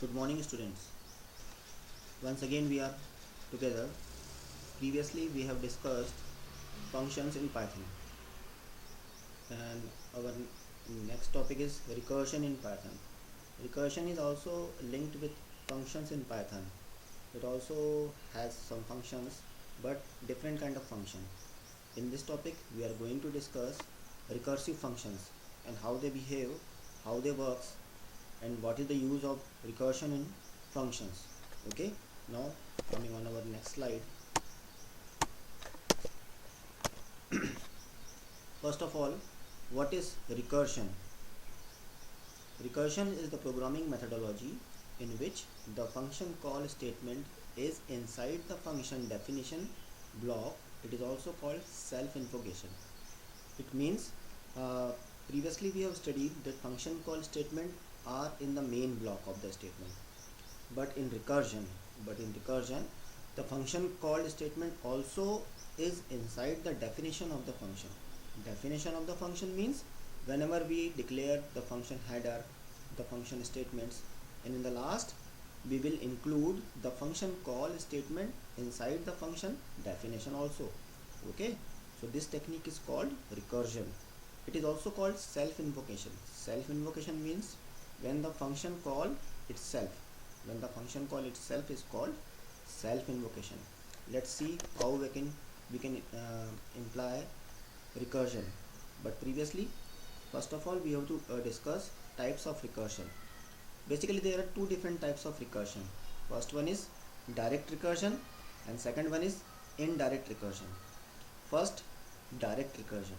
Good morning, students. Once again, we are together. Previously, we have discussed functions in Python, and our next topic is recursion in Python. Recursion is also linked with functions in Python. It also has some functions, but different kind of function. In this topic, we are going to discuss recursive functions and how they behave, how they work, and what is the use of recursion in functions. Okay, now coming on our next slide. First of all, what is recursion? Recursion is the programming methodology in which the function call statement is inside the function definition block. It is also called self-invocation. It means previously we have studied that function call statement are in the main block of the statement, but in recursion the function called statement also is inside the definition of the function. Definition of the function means whenever we declare the function header, the function statements, and in the last we will include the function call statement inside the function definition also. Okay, so this technique is called recursion. It is also called self-invocation. Self-invocation means when the function call itself is called self-invocation. Let's see how we can imply recursion. But previously, first of all, we have to discuss types of recursion. Basically, there are two different types of recursion. First one is direct recursion, and second one is indirect recursion. First, direct recursion.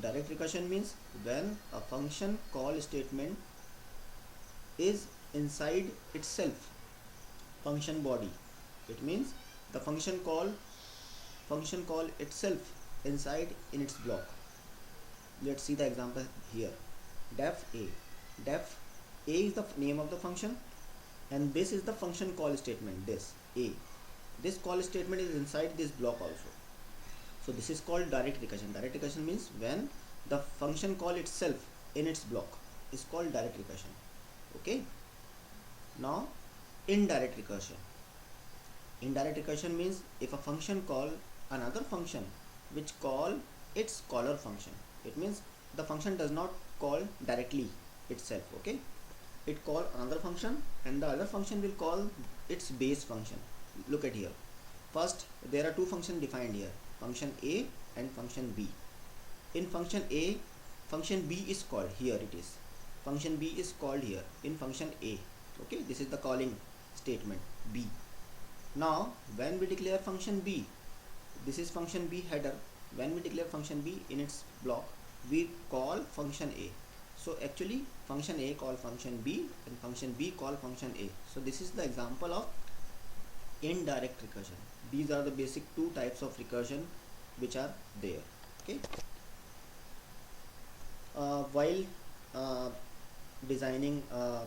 Direct recursion means when a function call statement is inside itself function body. It means the function call itself inside in its block. Let's see the example here. Def a is the name of the function, and this is the function call statement. This call statement is inside this block also. So this is called direct recursion. Direct recursion means when the function call itself in its block is called direct recursion. Okay, now indirect recursion. Indirect recursion means if a function call another function which call its caller function. It means the function does not call directly itself. Okay, it call another function and the other function will call its base function. Look at here. First, there are two functions defined here, function A and function B. In function A, function B is called. Here it is. Function B is called here in function A. Okay, this is the calling statement B. Now, when we declare function B, this is function B header. When we declare function B in its block, we call function A. So actually, function A call function B and function B call function A. So this is the example of indirect recursion. These are the basic two types of recursion which are there. Okay. While designing a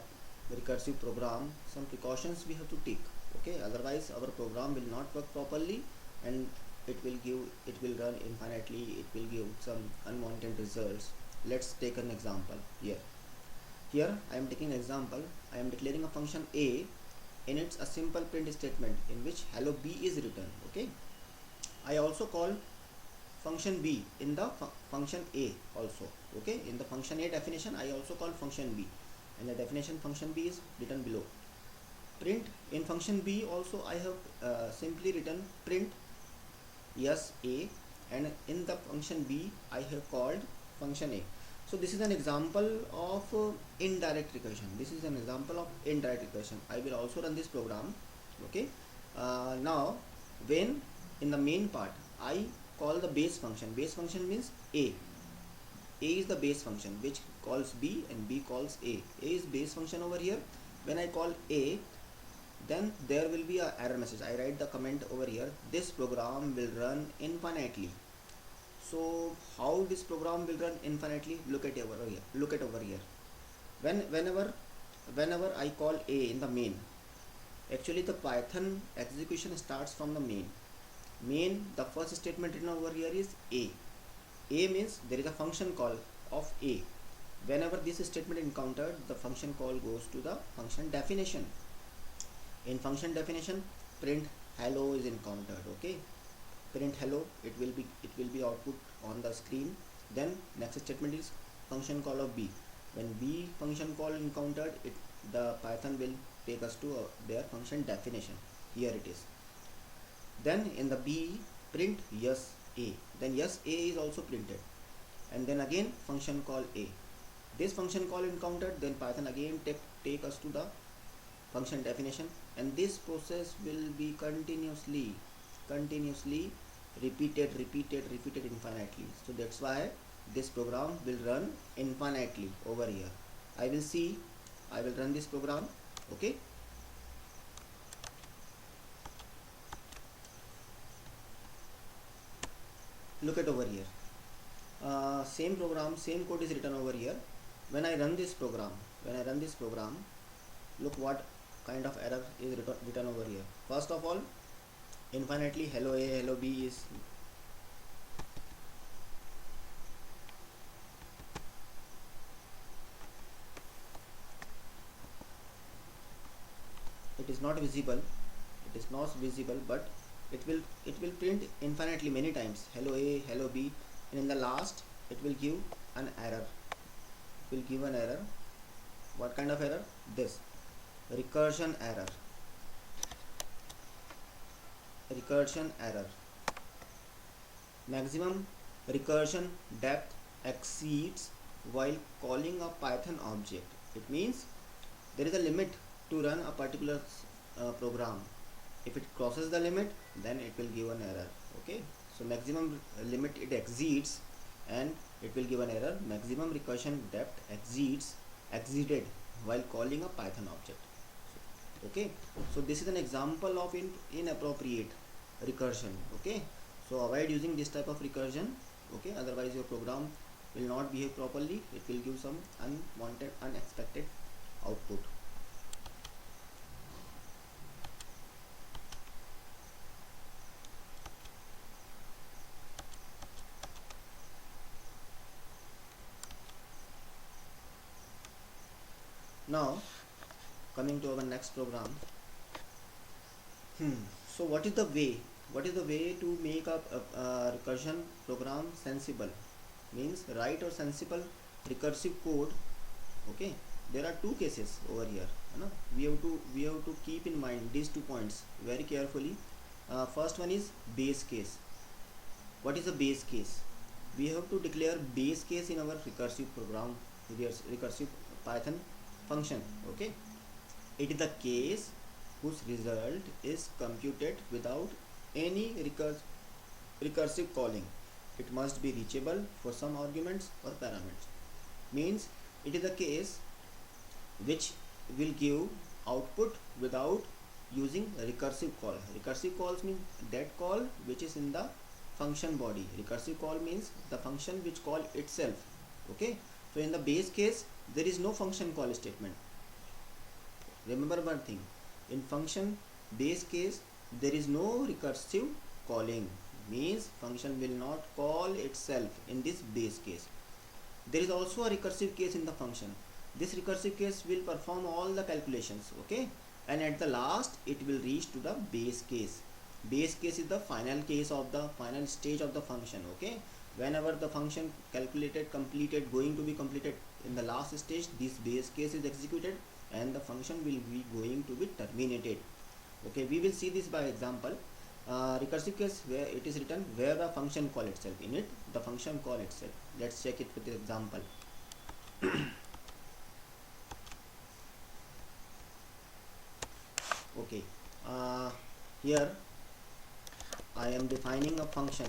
recursive program, some precautions we have to take. Okay, otherwise our program will not work properly and it will run infinitely. It will give some unwanted results. Let's take an example here. Here I am taking an example. I am declaring a function A and it's a simple print statement in which hello B is written. Okay, I also call function B in the function A also. Okay, in the function A definition I also call function B, and the definition function B is written below. Print in function B also I have simply written print yes A, and in the function B I have called function A. So this is an example of indirect recursion. This is an example of indirect recursion. I will also run this program. Okay, now when in the main part I call the base function. Base function means A. A is the base function which calls B and B calls A. A is base function over here. When I call A, then there will be a error message. I write the comment over here. This program will run infinitely. So how this program will run infinitely? Look at over here. Look at over here. Whenever I call A in the main, actually the Python execution starts from the main. The first statement written over here is A. A means there is a function call of A. Whenever this statement encountered, the function call goes to the function definition. In function definition, print hello is encountered. Okay, print hello, it will be output on the screen. Then next statement is function call of b. When b function call encountered, the Python will take us to their function definition. Here it is. Then in the b, print yes a. Then yes a is also printed, and then again function call a. This function call encountered, then Python again take us to the function definition, and this process will be continuously repeated infinitely. So that's why this program will run infinitely over here. I will run this program. Okay, look at over here. Same program, same code is written over here. When I run this program, look what kind of error is written over here. First of all, infinitely hello a, hello b is it is not visible, but it will print infinitely many times hello a, hello b, and in the last it will give an error. What kind of error? This recursion error. Maximum recursion depth exceeds while calling a Python object. It means there is a limit to run a particular program. If it crosses the limit, then it will give an error. Okay, so maximum limit it exceeds, and it will give an error. Maximum recursion depth exceeded while calling a Python object. Okay, so this is an example of inappropriate recursion. Okay, so avoid using this type of recursion. Okay, otherwise your program will not behave properly. It will give some unwanted, unexpected output. Now coming to our next program. So what is the way to make a recursion program sensible? Means write or sensible recursive code. Okay, there are two cases over here. We have to keep in mind these 2 points very carefully. First one is base case. What is a base case? We have to declare base case in our recursive program, recursive Python function. Okay, it is the case whose result is computed without any recursive calling. It must be reachable for some arguments or parameters. Means it is the case which will give output without using recursive call. Recursive calls mean that call which is in the function body. Recursive call means the function which call itself. Okay, so in the base case there is no function call statement. Remember one thing, in function base case there is no recursive calling. Means function will not call itself in this base case. There is also a recursive case in the function. This recursive case will perform all the calculations. Okay, and at the last it will reach to the base case. Base case is the final case of the final stage of the function. Okay, whenever the function completed, going to be completed, in the last stage this base case is executed and the function will be going to be terminated. Okay, we will see this by example. Recursive case where it is written where the function call itself, in it the function call itself. Let's check it with the example. Okay, here I am defining a function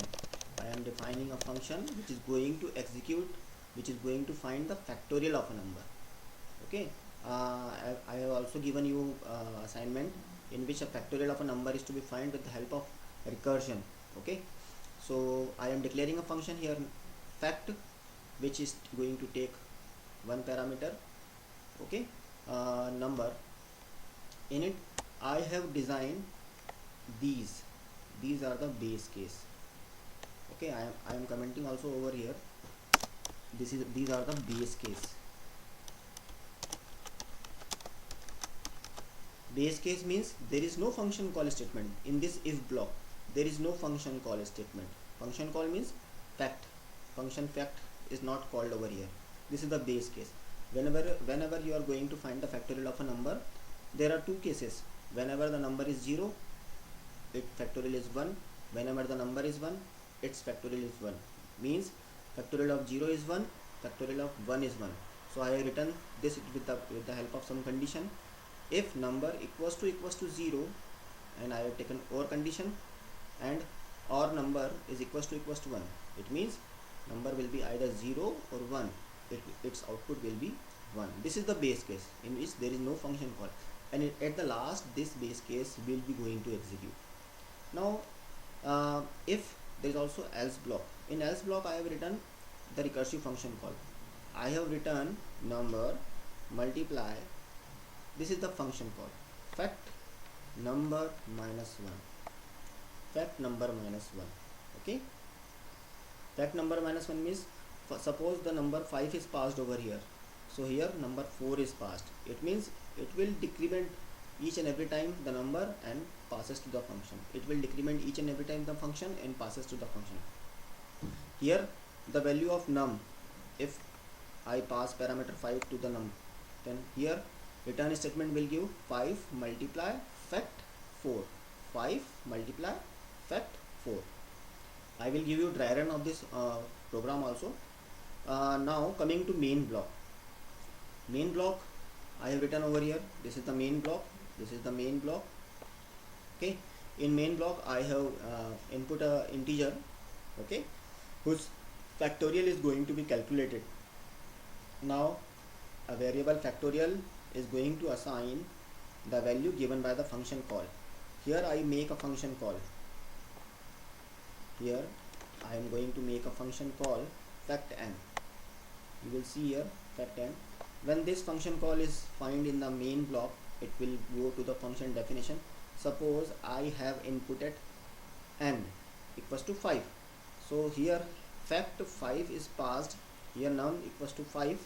which is going to execute, which is going to find the factorial of a number. Okay, I have also given you assignment in which a factorial of a number is to be found with the help of recursion. Okay, so I am declaring a function here, fact, which is going to take one parameter. Okay, number. In it I have designed these are the base case. Okay, I am commenting also over here. These are the base case. Base case means there is no function call statement in this if block. There is no function call statement. Function call means fact. Function fact is not called over here. This is the base case. Whenever you are going to find the factorial of a number, there are two cases. Whenever the number is 0, its factorial is 1. Whenever the number is 1, its factorial is 1. Means factorial of 0 is 1, factorial of 1 is 1. So I have written this with the help of some condition. If number equals to 0, and I have taken OR condition, and OR number is equals to 1, it means number will be either 0 or 1. Its output will be 1. This is the base case in which there is no function call, and at the last this base case will be going to execute. Now if there is also else block, in else block I have written the recursive function call. I have written number multiply, this is the function call, fact number minus 1, fact number minus 1. Okay, fact number minus 1 means, suppose the number 5 is passed over here, so here number 4 is passed. It means it will decrement each and every time the number and passes to the function. It will decrement each and every time the function and passes to the function. Here the value of num, if I pass parameter 5 to the num, then here return statement will give 5 multiply fact 4, 5 multiply fact 4. I will give you dry run of this program also. Now coming to main block. Main block I have written over here, this is the main block, this is the main block. Okay, in main block I have input a integer, okay, whose factorial is going to be calculated. Now a variable factorial is going to assign the value given by the function call. Here I make a function call. Here I am going to make a function call fact n. You will see here fact n. When this function call is found in the main block, it will go to the function definition. Suppose I have inputted n equals to 5. So here fact 5 is passed, here num equals to 5,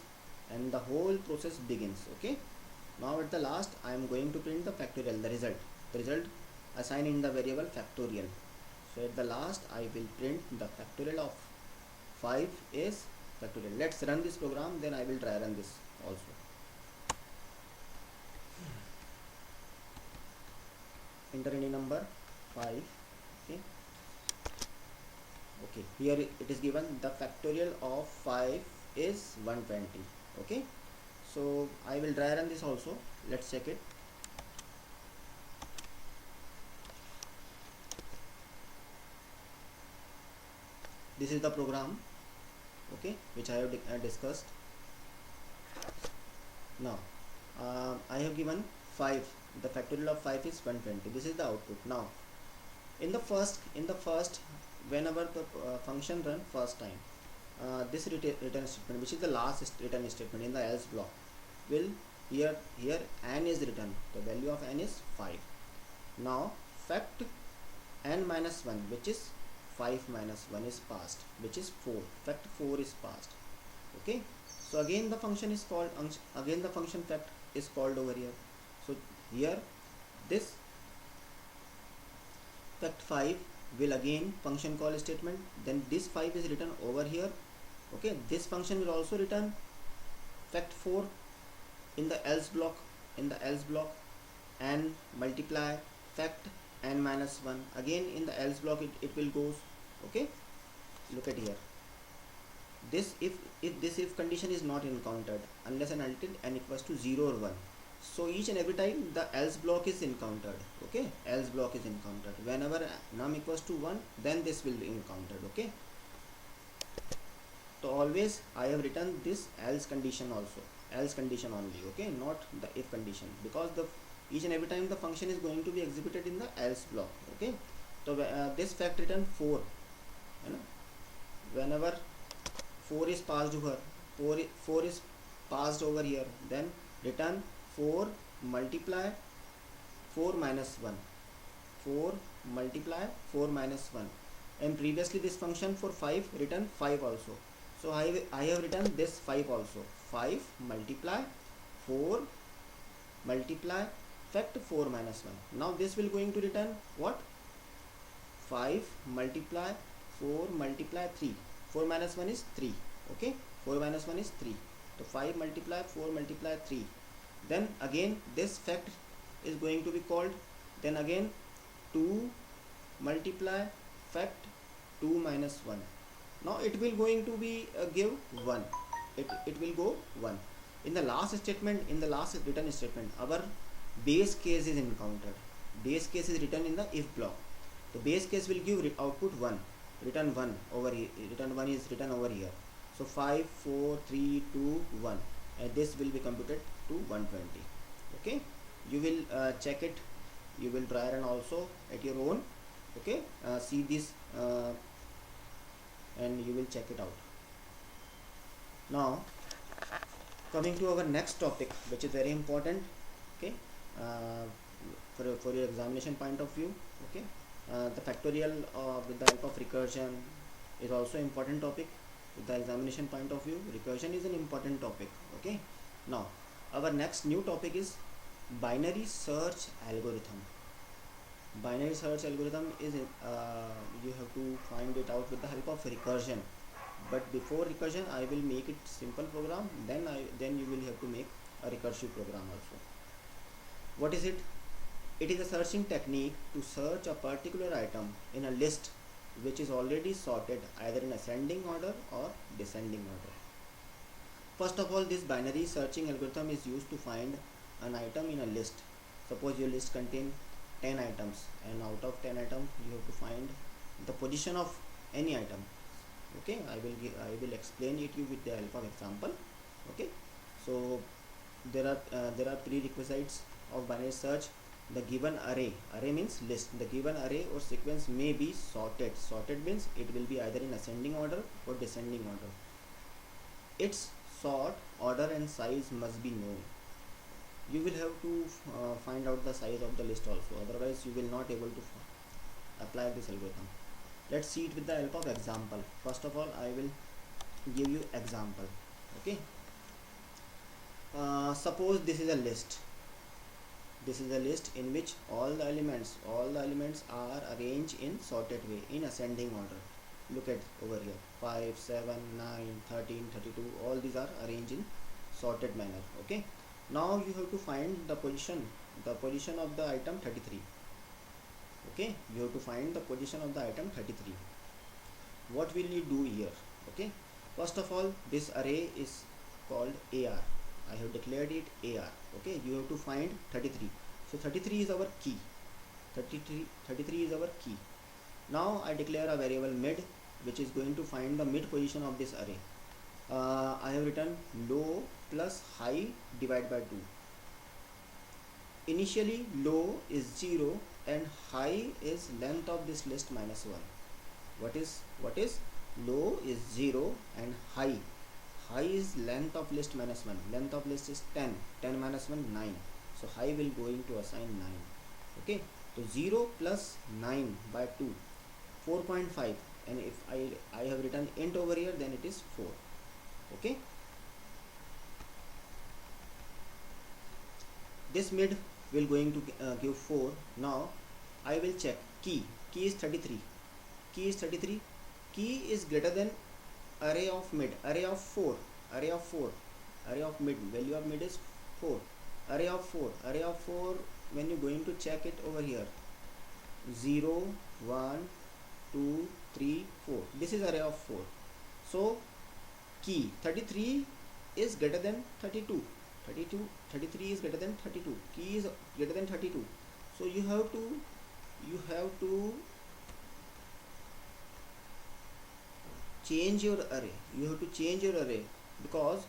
and the whole process begins. Okay, now at the last I am going to print the factorial, the result assigned in the variable factorial. So at the last I will print the factorial of 5 is factorial. Let's run this program, then I will try run this also. Enter any number 5. Okay, here it is given the factorial of 5 is 120. Okay, so I will try run this also. Let's check it. This is the program, okay, which I have discussed. Now I have given 5, the factorial of 5 is 120. This is the output. Now in the first whenever the function run first time, this return statement, which is the last return statement in the else block, will here n is written, the value of n is 5. Now fact n minus 1, which is 5 minus 1 is passed, which is 4, fact 4 is passed. Okay, so again the function is called, again the function fact is called over here. So here this fact 5 will again function call statement, then this 5 is written over here. Okay, this function will also return fact 4 in the else block, and multiply fact n minus 1 again in the else block. It will goes. Okay, look at here, this if condition is not encountered unless and until n equals to 0 or 1. So each and every time the else block is encountered. Okay, else block is encountered. Whenever num equals to 1, then this will be encountered. Okay, so always I have written this else condition also, else condition only. Okay, not the if condition, because the each and every time the function is going to be executed in the else block. Okay, so this fact return 4, you know, whenever 4 is passed over, 4 is passed over here, then return 4 multiply 4 minus 1, 4 multiply 4 minus 1, and previously this function for 5 return 5 also. So I have written this 5 also, 5 multiply 4 multiply fact 4 minus 1. Now this will going to return what? 5 multiply 4 multiply 3. 4 minus 1 is 3. Okay, 4 minus 1 is 3. So 5 multiply 4 multiply 3. Then again this fact is going to be called. Then again 2 multiply fact 2 minus 1. Now it will going to be give 1. It will go 1. In the last statement, in the last return statement, our base case is encountered. Base case is written in the if block. The base case will give output 1. Return 1 over here. Return 1 is written over here. So 5, 4, 3, 2, 1. And this will be computed to 120. Okay. You will check it. You will try and also at your own. Okay. See this and you will check it out. Now coming to our next topic, which is very important. Okay. For your examination point of view. Okay. The factorial with the help of recursion is also important topic with the examination point of view. Recursion is an important topic. Okay. Now our next new topic is binary search algorithm. Binary search algorithm is you have to find it out with the help of recursion. But before recursion, I will make it simple program. Then you will have to make a recursive program also. What is it? It is a searching technique to search a particular item in a list which is already sorted either in ascending order or descending order. First of all, this binary searching algorithm is used to find an item in a list. Suppose your list contains 10 items, and out of 10 items you have to find the position of any item. Okay, I will explain it you with the help of example. Okay, so there are prerequisites of binary search. The given array means list. The given array or sequence may be sorted. Sorted means it will be either in ascending order or descending order. Its sort, order and size must be known. You will have to find out the size of the list also, otherwise you will not able to apply this algorithm. Let's see it with the help of example. First of all, I will give you example. Okay, suppose this is a list. This is a list in which all the elements are arranged in sorted way in ascending order. Look at over here, 5, 7, 9, 13, 32, all these are arranged in sorted manner. Okay, now you have to find the position of the item 33. Okay, you have to find the position of the item 33. What will you do here? Okay, first of all, this array is called AR. I have declared it AR. Okay, you have to find 33. So 33 is our key. 33 is our key. Now I declare a variable mid, which is going to find the mid position of this array. I have written low plus high divided by 2. Initially low is 0 and high is length of this list minus 1. What is low is 0 and high is length of list minus 1. Length of list is 10 minus 1 9. So high will going to assign 9. Okay, so 0 plus 9 by 2 4.5, and if I have written int over here, then it is 4. Okay, this mid will going to give 4. Now I will check key is 33. Key is greater than array of mid, array of 4, array of mid, value of mid is 4, array of 4, when you going to check it over here, 0, 1, 2, 3, 4, this is array of 4. So key 33 is greater than 32. 33 is greater than 32. Key is greater than 32. So you have to change your array. You have to change your array, because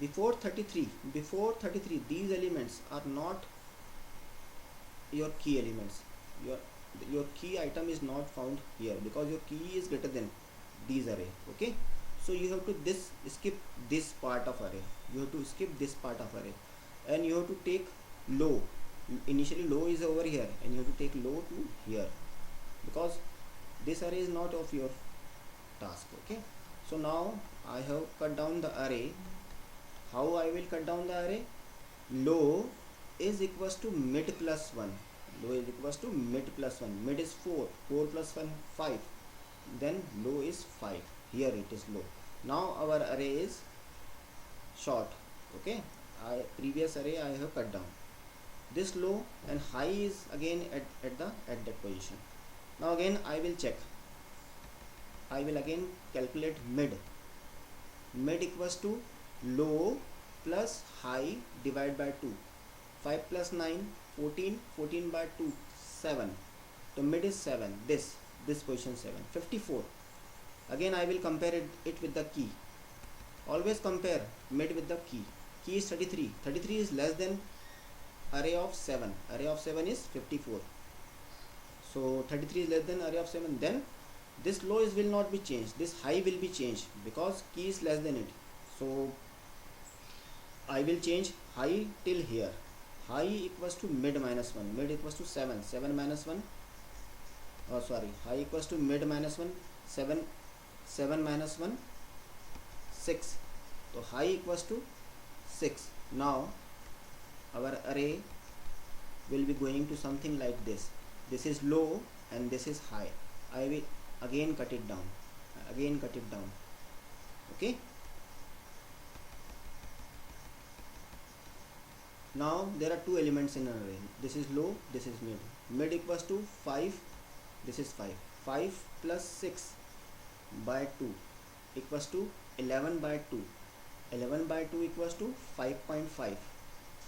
before 33 these elements are not your key elements. Your key item is not found here, because your key is greater than these array. Okay, so you have to skip this part of array. You have to skip this part of array, and you have to take low. Initially low is over here, and you have to take low to here, because this array is not of your task. Okay, so now I have cut down the array. How I will cut down the array? Low is equals to mid plus 1. Low is equals to mid plus 1. Mid is 4. 4 plus 1, 5. Then low is 5. Here it is low. Now our array is short. Okay, previous array I have cut down. This low and high is again at that position. Now again I will check. I will again calculate mid. Mid equals to low plus high divided by 2. 5 plus 9, 14. 14 by 2, 7. The mid is 7. This position 7. 54. Again I will compare it with the key. Always compare mid with the key. Key is 33. 33 is less than array of 7. Array of 7 is 54. So 33 is less than array of 7. Then this low is will not be changed. This high will be changed because key is less than it. So I will change high till here. High equals to mid minus 1. Mid equals to 7. 7 minus 1. Oh sorry. High equals to mid minus 1. 7. 7 minus 1. 6. So high equals to 6. Now our array will be going to something like this. This is low and this is high. I will again cut it down. Again cut it down. Okay. Now there are two elements in an array. This is low, this is mid. Mid equals to 5. This is 5. 5 plus 6 by 2 equals to 11 by 2. 11 by 2 equals to 5.5,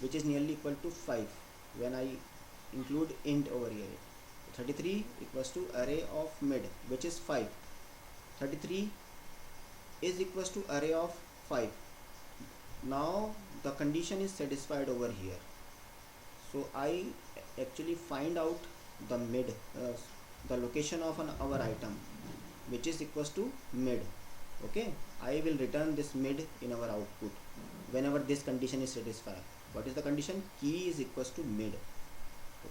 which is nearly equal to 5 when I include int over here. 33 equals to array of mid, which is 5. 33 is equals to array of 5. Now the condition is satisfied over here. So I actually find out the mid, the location of our item, which is equals to mid. Okay, I will return this mid in our output whenever this condition is satisfied. What is the condition? Key is equals to mid.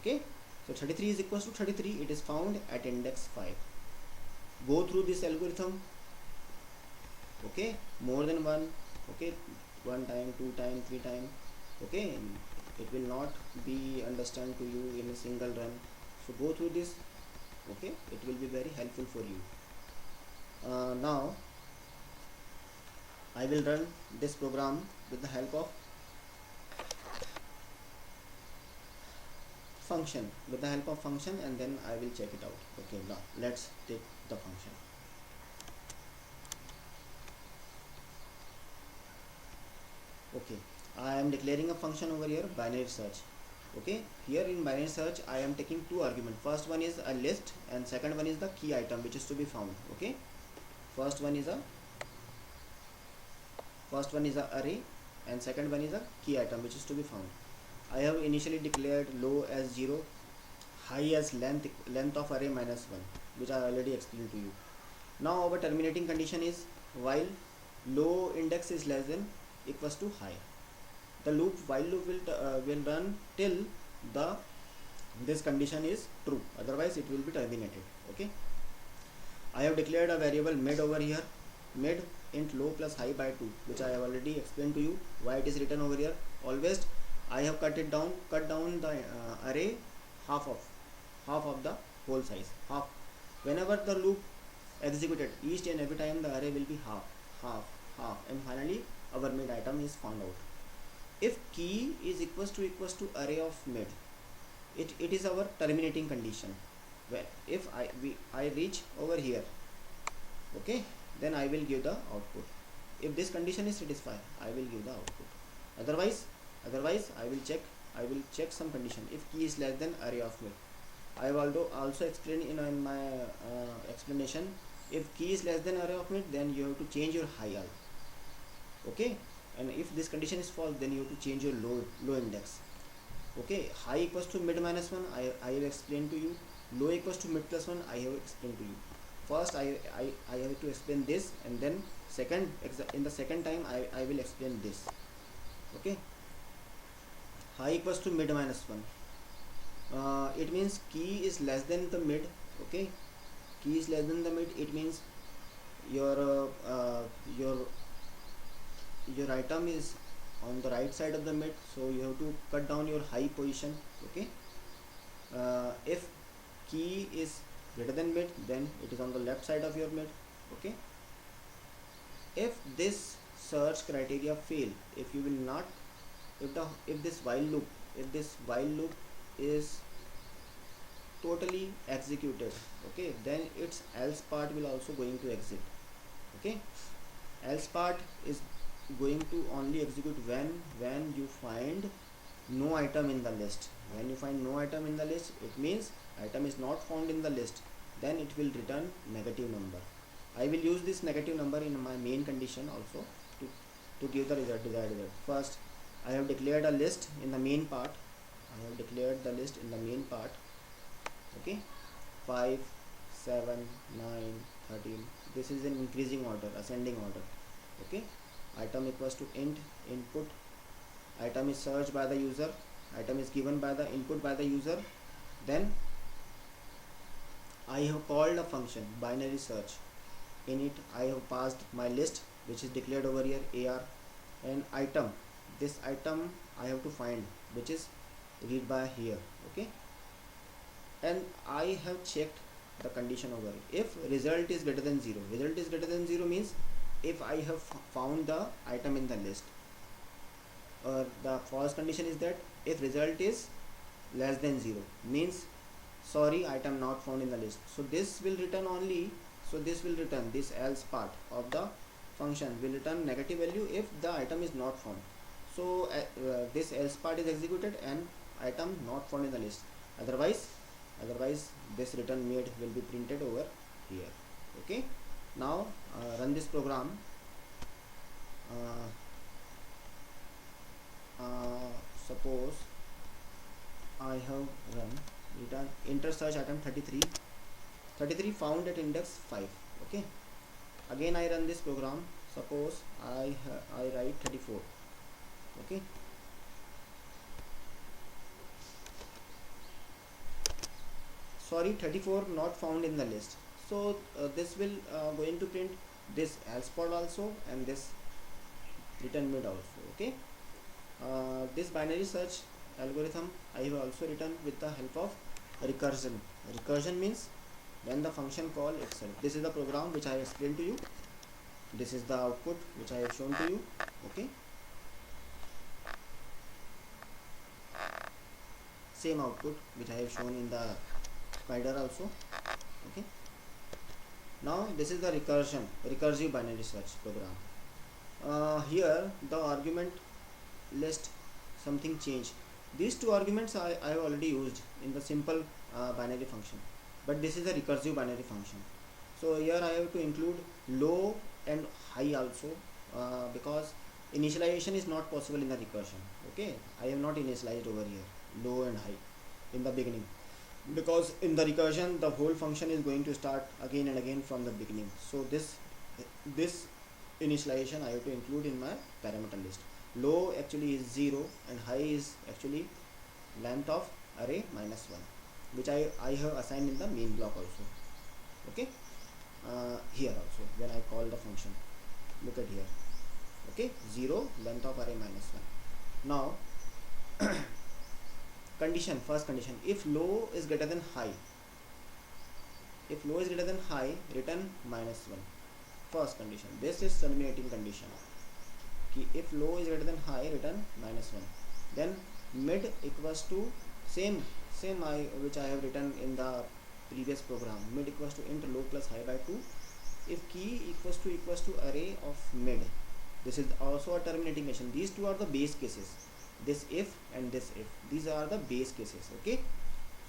Okay, so 33 is equals to 33. It is found at index 5. Go through this algorithm. Okay, more than one. Okay, 1 time, 2 time, 3 time. Okay, it will not be understand to you in a single run. So go through this. Okay, it will be very helpful for you. Now I will run this program with the help of function, and then I will check it out. Okay, now let's take the function. Okay, I am declaring a function over here, binary search. Okay, here in binary search I am taking two arguments. First one is a list and second one is the key item which is to be found. Okay, first one is a array and second one is a key item which is to be found. I have initially declared low as 0, high as length of array minus 1, which I already explained to you. Now our terminating condition is while low index is less than equals to high. The while loop will run till this condition is true, otherwise it will be terminated. Okay, I have declared a variable mid over here, mid int low plus high by 2, which I have already explained to you why it is written over here. Always I have cut down the array half of the whole size, half. Whenever the loop executed, each and every time the array will be half, and finally our mid item is found out. If key is equals to array of mid, it is our terminating condition. Well, if I reach over here, okay, then I will give the output. If this condition is satisfied, I will give the output. Otherwise I will check some condition. If key is less than array of mid, I have also explained in my explanation. If key is less than array of mid, then you have to change your high out. Okay, and if this condition is false, then you have to change your low index. Okay, high equals to mid minus 1, I have explained to you. Low equals to mid plus 1, I have explained to you. First I have to explain this, and then in the second time I will explain this. Okay, high equals to mid minus 1, it means key is less than the mid. Okay, key is less than the mid, it means your item is on the right side of the mid, so you have to cut down your high position. Okay, if key is greater than mid, then it is on the left side of your mid. Okay, if this search criteria fail, if you will not, if this while loop, if this while loop is totally executed, okay, then its else part will also going to exit. Okay, else part is going to only execute when you find no item in the list. When you find no item in the list, it means item is not found in the list, then it will return negative number. I will use this negative number in my main condition also to give the result, desired result. First, I have declared a list in the main part. I have declared the list in the main part. Okay, 5, 7, 9, 13. This is in increasing order, ascending order. Okay, item equals to int input. Item is searched by the user. Item is given by the input by the user. Then I have called a function binary search. In it I have passed my list, which is declared over here AR, and item. This item I have to find, which is read by here. Okay, and I have checked the condition over here. If result is greater than 0, result is greater than 0 means if I have found the item in the list. Or the false condition is that if result is less than 0 means sorry, item not found in the list. So this will return only, so this will return, this else part of the function will return negative value if the item is not found. So this else part is executed and item not found in the list. Otherwise this return made will be printed over here. Okay, now run this program. Suppose I have run return enter search item 33 found at index 5. Okay, again I run this program. Suppose I write 34. Okay, sorry, 34 not found in the list. So this will going to print this else part also and this return mid also. Okay, this binary search algorithm I have also written with the help of recursion. Recursion means when the function call itself. This is the program which I have explained to you. This is the output which I have shown to you. Okay, same output which I have shown in the spider also. Okay, now this is the recursive binary search program. Here the argument list something change. These two arguments I have already used in the simple binary function, but this is a recursive binary function. So here I have to include low and high also, because initialization is not possible in the recursion. Okay, I have not initialized over here low and high in the beginning, because in the recursion the whole function is going to start again and again from the beginning. So this initialization I have to include in my parameter list. Low actually is 0 and high is actually length of array -1, which I have assigned in the main block also. Okay, here also when I call the function, look at here. Okay, 0 length of array -1. Now condition, first condition, if low is greater than high, return -1. First condition, this is terminating condition. If low is greater than high, return -1. Then mid equals to same which I have written in the previous program. Mid equals to int low plus high by 2. If key equals to array of mid, this is also a terminating condition. These two are the base cases. This if and this if, these are the base cases. Okay,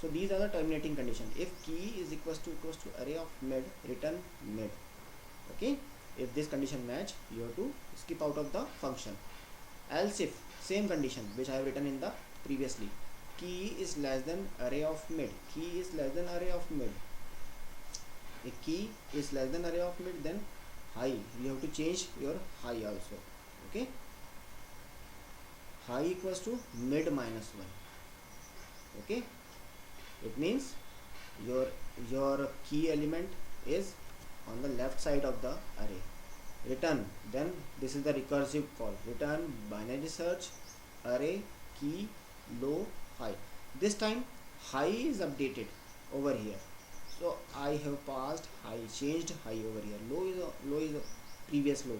so these are the terminating condition. If key is equals to array of mid, return mid. Okay, if this condition match, you have to skip out of the function. Else if, same condition which I have written in the previously, key is less than array of mid. Key is less than array of mid. If key is less than array of mid, then high, you have to change your high also. Okay, high equals to mid -1. Okay, it means your key element is on the left side of the array. return. Then this is the recursive call, return binary search array key low high. This time high is updated over here, so I have passed high, changed high over here. Low is a previous low,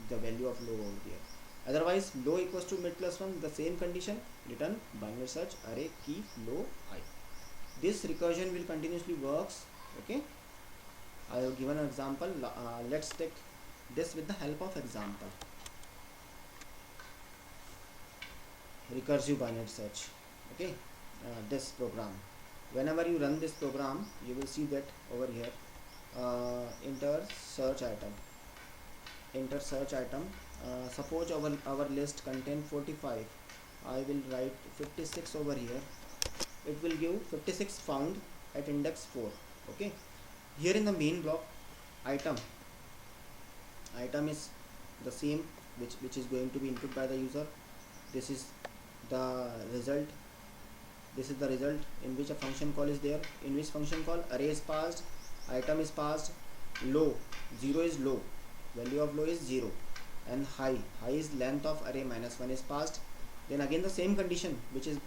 the value of low over here. Otherwise low equals to mid plus 1, the same condition, return binary search array key low high. This recursion will continuously works. Okay, I have given an example. Let's take this with the help of example. Recursive binary search. Okay, this program, whenever you run this program, you will see that over here, enter search item, enter search item. Suppose our list contain 45, I will write 56 over here. It will give 56 found at index 4. Okay, here in the main block, item is the same, which is going to be input by the user. This is the result, this is the result in which a function call is there, in which function call array is passed, item is passed, low 0 is low, value of low is 0, and high is length of array minus 1 is passed. Then again the same condition which is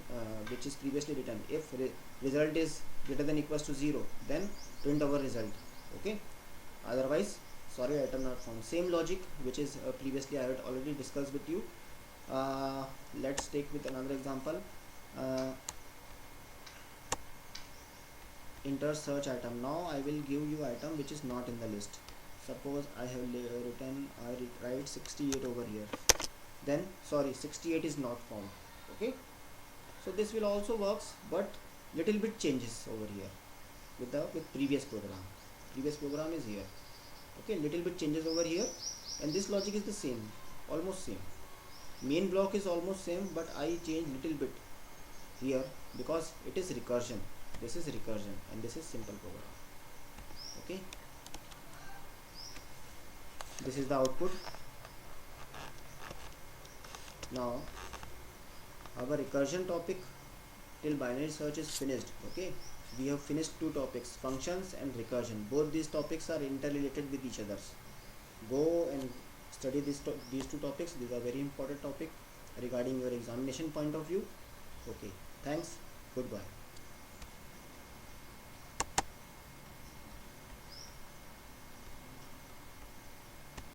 previously written, if result is greater than equals to 0, then print our result. Okay, otherwise sorry, item not found. Same logic which is previously I had already discussed with you. Let's take with another example. Enter search item. Now I will give you item which is not in the list. Suppose I have written, I write 68 over here, then sorry, 68 is not found. Okay, so this will also works, but little bit changes over here with previous program is here. Okay, little bit changes over here, and this logic is the same, almost same. Main block is almost same, but I change little bit here because it is recursion. This is recursion and this is simple program. Okay, this is the output. Now our recursion topic till binary search is finished. Okay, we have finished two topics, functions and recursion. Both these topics are interrelated with each other. Go and study these two topics. These are very important topic regarding your examination point of view. Okay, thanks, goodbye.